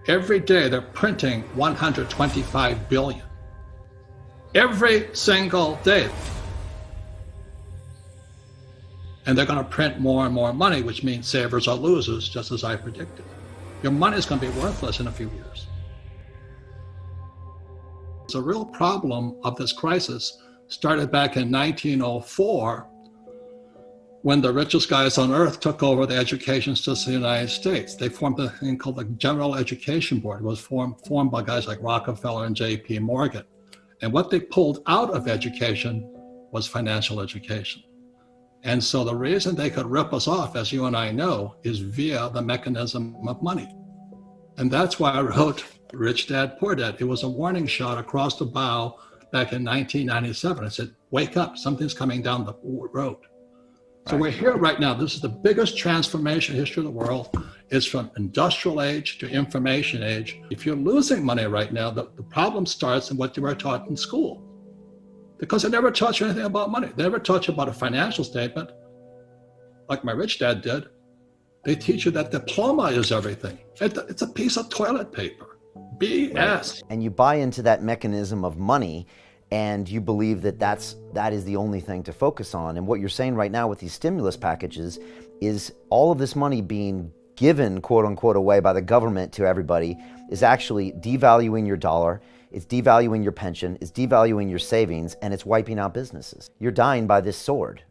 Every day they're printing 125 billion. Every single day. And they're going to print more and more money, which means savers are losers, just as I predicted. Your money is going to be worthless in a few years. The real problem of this crisis started back in 1904, when the richest guys on earth took over the education system in the United States. They formed a thing called the General Education Board. It was formed by guys like Rockefeller and J.P. Morgan. And what they pulled out of education was financial education. And so the reason they could rip us off, as you and I know, is via the mechanism of money. And that's why I wrote Rich Dad, Poor Dad. It was a warning shot across the bow back in 1997. I said, wake up, something's coming down the road. So we're here right now. This is the biggest transformation in the history of the world. It's from industrial age to information age. If you're losing money right now, the problem starts in what you were taught in school. Because they never taught you anything about money. They never taught you about a financial statement, like my rich dad did. They teach you that diploma is everything. It's a piece of toilet paper. BS. Right. And you buy into that mechanism of money, and you believe that that is the only thing to focus on. And what you're saying right now with these stimulus packages is all of this money being given, quote unquote, away by the government to everybody is actually devaluing your dollar, it's devaluing your pension, it's devaluing your savings, and it's wiping out businesses. You're dying by this sword.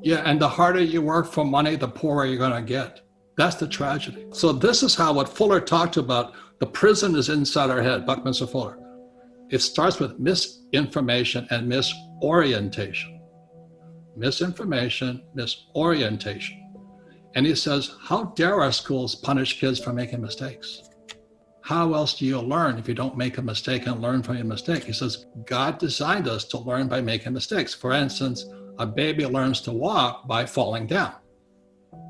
Yeah, and the harder you work for money, the poorer you're going to get. That's the tragedy. So this is how what Fuller talked about, the prison is inside our head, Buckminster Fuller. It starts with misinformation and misorientation. Misinformation, misorientation. And he says, how dare our schools punish kids for making mistakes? How else do you learn if you don't make a mistake and learn from your mistake? He says, God designed us to learn by making mistakes. For instance, a baby learns to walk by falling down.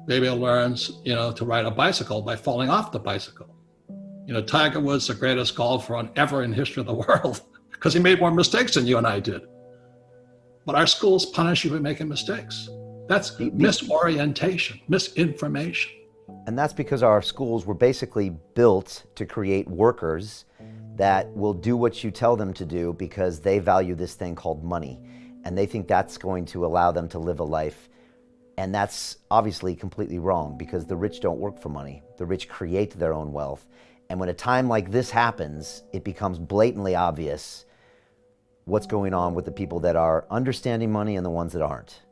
Baby learns, to ride a bicycle by falling off the bicycle. Tiger Woods, the greatest golfer ever in history of the world, because he made more mistakes than you and I did. But our schools punish you for making mistakes. That's misorientation, misinformation. And that's because our schools were basically built to create workers that will do what you tell them to do because they value this thing called money. And they think that's going to allow them to live a life. And that's obviously completely wrong, because the rich don't work for money. The rich create their own wealth. And when a time like this happens, it becomes blatantly obvious what's going on with the people that are understanding money and the ones that aren't.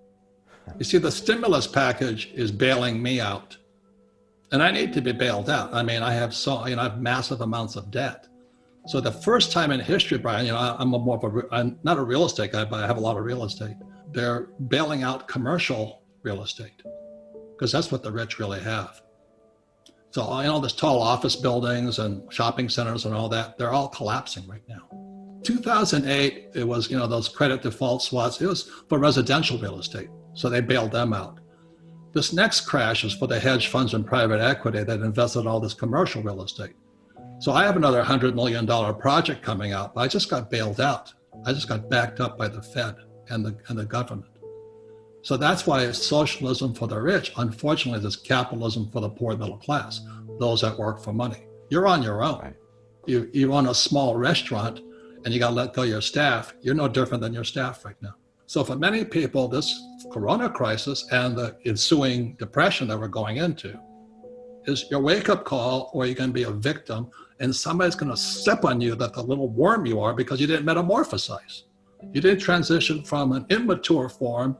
You see, the stimulus package is bailing me out. And I need to be bailed out. I mean, I have massive amounts of debt. So the first time in history, Brian, I'm not a real estate guy, but I have a lot of real estate. They're bailing out commercial real estate because that's what the rich really have. So, there's tall office buildings and shopping centers and all that, they're all collapsing right now. 2008, it was, those credit default swaps, it was for residential real estate. So they bailed them out. This next crash is for the hedge funds and private equity that invested in all this commercial real estate. So I have another $100 million project coming out, but I just got bailed out. I just got backed up by the Fed and the government. So that's why it's socialism for the rich. Unfortunately, there's capitalism for the poor middle class, those that work for money. You're on your own. Right. You run a small restaurant and you got to let go of your staff. You're no different than your staff right now. So for many people, this corona crisis and the ensuing depression that we're going into is your wake-up call, or you're going to be a victim and somebody's going to step on you that the little worm you are because you didn't metamorphosize. You didn't transition from an immature form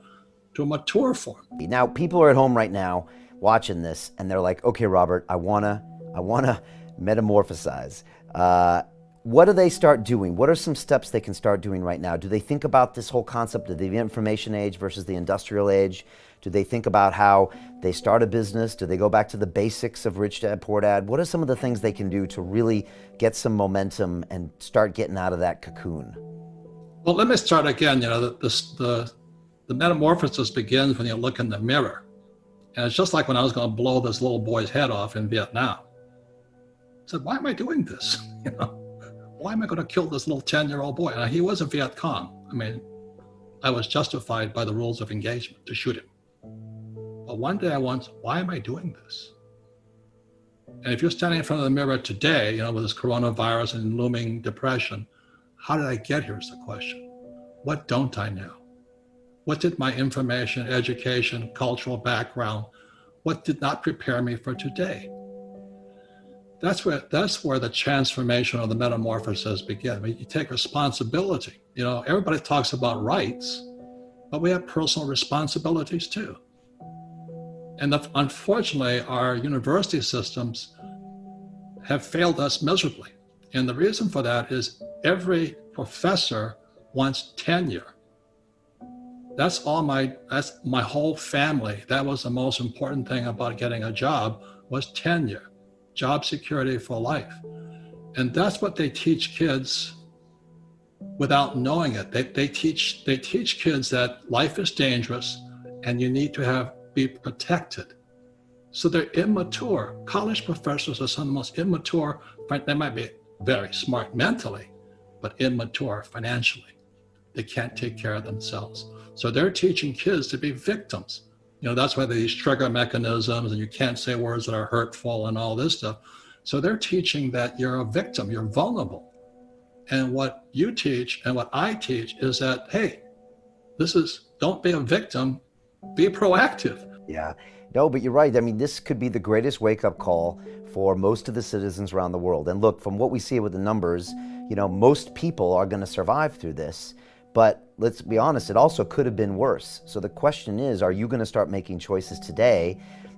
to a mature form. Now, people are at home right now watching this and they're like, okay, Robert, I wanna metamorphosize. What do they start doing? What are some steps they can start doing right now? Do they think about this whole concept of the information age versus the industrial age? Do they think about how they start a business? Do they go back to the basics of Rich Dad, Poor Dad? What are some of the things they can do to really get some momentum and start getting out of that cocoon? Well, let me start again. The metamorphosis begins when you look in the mirror. And it's just like when I was going to blow this little boy's head off in Vietnam. I said, why am I doing this? Why am I going to kill this little 10-year-old boy? And he was a Viet Cong. I mean, I was justified by the rules of engagement to shoot him. But one day I went, why am I doing this? And if you're standing in front of the mirror today, with this coronavirus and looming depression, how did I get here is the question. What don't I know? What did my information, education, cultural background, what did not prepare me for today? That's where the transformation or the metamorphosis begins. You take responsibility. Everybody talks about rights, but we have personal responsibilities too. And unfortunately, our university systems have failed us miserably. And the reason for that is every professor wants tenure. That's my whole family. That was the most important thing about getting a job, was tenure, job security for life. And that's what they teach kids without knowing it. They teach kids that life is dangerous and you need to be protected. So they're immature. College professors are some of the most immature. They might be very smart mentally, but immature financially. They can't take care of themselves. So they're teaching kids to be victims. That's why these trigger mechanisms and you can't say words that are hurtful and all this stuff. So they're teaching that you're a victim, you're vulnerable. And what you teach and what I teach is that, hey, don't be a victim, be proactive. Yeah, no, but you're right. I mean, this could be the greatest wake-up call for most of the citizens around the world. And look, from what we see with the numbers, most people are going to survive through this. But let's be honest, it also could have been worse. So the question is, are you going to start making choices today